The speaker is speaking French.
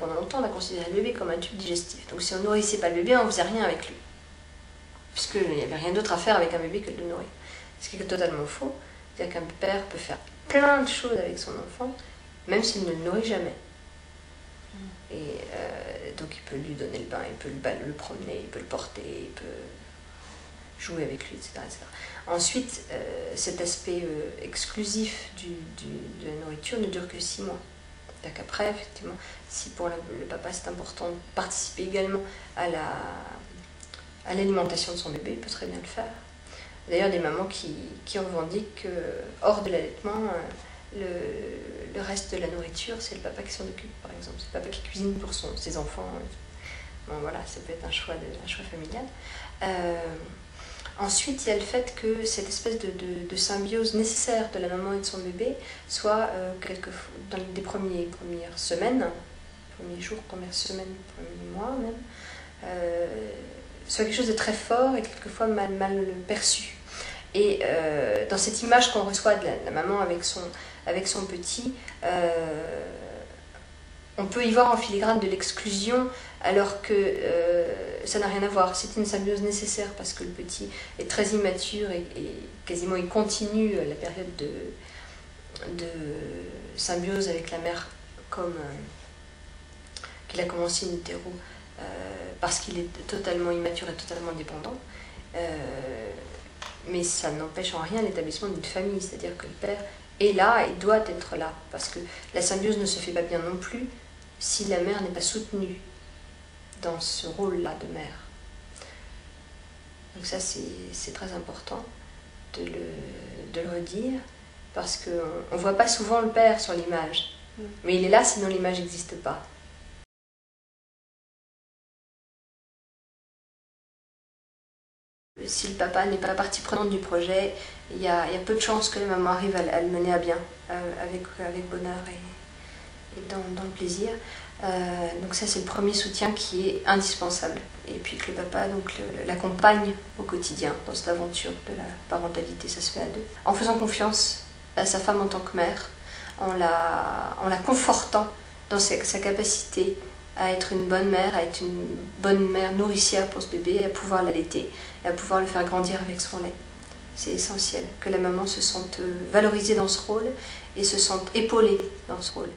pendant longtemps, on a considéré le bébé comme un tube digestif. Donc si on nourrissait pas le bébé, on faisait rien avec lui. Puisqu'il n'y avait rien d'autre à faire avec un bébé que de le nourrir. Ce qui est totalement faux. C'est-à-dire qu'un père peut faire plein de choses avec son enfant, même s'il ne le nourrit jamais. Et donc il peut lui donner le bain, il peut le promener, il peut le porter, il peut jouer avec lui, etc. etc. Ensuite, cet aspect exclusif de la nourriture ne dure que 6 mois. Donc après, effectivement, si pour le papa c'est important de participer également à l'alimentation de son bébé, il peut très bien le faire. D'ailleurs, des mamans qui revendiquent que, hors de l'allaitement, le reste de la nourriture, c'est le papa qui s'en occupe, par exemple. C'est le papa qui cuisine pour ses enfants. Bon, voilà, ça peut être un choix familial. Ensuite, il y a le fait que cette espèce de symbiose nécessaire de la maman et de son bébé soit, dans les premières semaines, premiers jours, premières semaines, premiers mois même, soit quelque chose de très fort et quelquefois mal perçu. Et dans cette image qu'on reçoit de la maman avec son petit, on peut y voir en filigrane de l'exclusion, alors que ça n'a rien à voir. C'est une symbiose nécessaire parce que le petit est très immature et quasiment il continue la période de symbiose avec la mère comme qu'il a commencé in utero, parce qu'il est totalement immature et totalement dépendant. Mais ça n'empêche en rien l'établissement d'une famille, c'est-à-dire que le père est là et doit être là, parce que la symbiose ne se fait pas bien non plus si la mère n'est pas soutenue dans ce rôle-là de mère. Donc ça, c'est très important de le redire, parce qu'on ne voit pas souvent le père sur l'image, mais il est là, sinon l'image n'existe pas. Si le papa n'est pas partie prenante du projet, il y a peu de chances que la maman arrive à le mener à bien, avec bonheur et dans le plaisir. Donc ça, c'est le premier soutien qui est indispensable. Et puis que le papa l'accompagne au quotidien dans cette aventure de la parentalité, ça se fait à deux. En faisant confiance à sa femme en tant que mère, en la confortant dans sa capacité à être une bonne mère, à être une bonne mère nourricière pour ce bébé, à pouvoir l'allaiter et à pouvoir le faire grandir avec son lait. C'est essentiel que la maman se sente valorisée dans ce rôle et se sente épaulée dans ce rôle.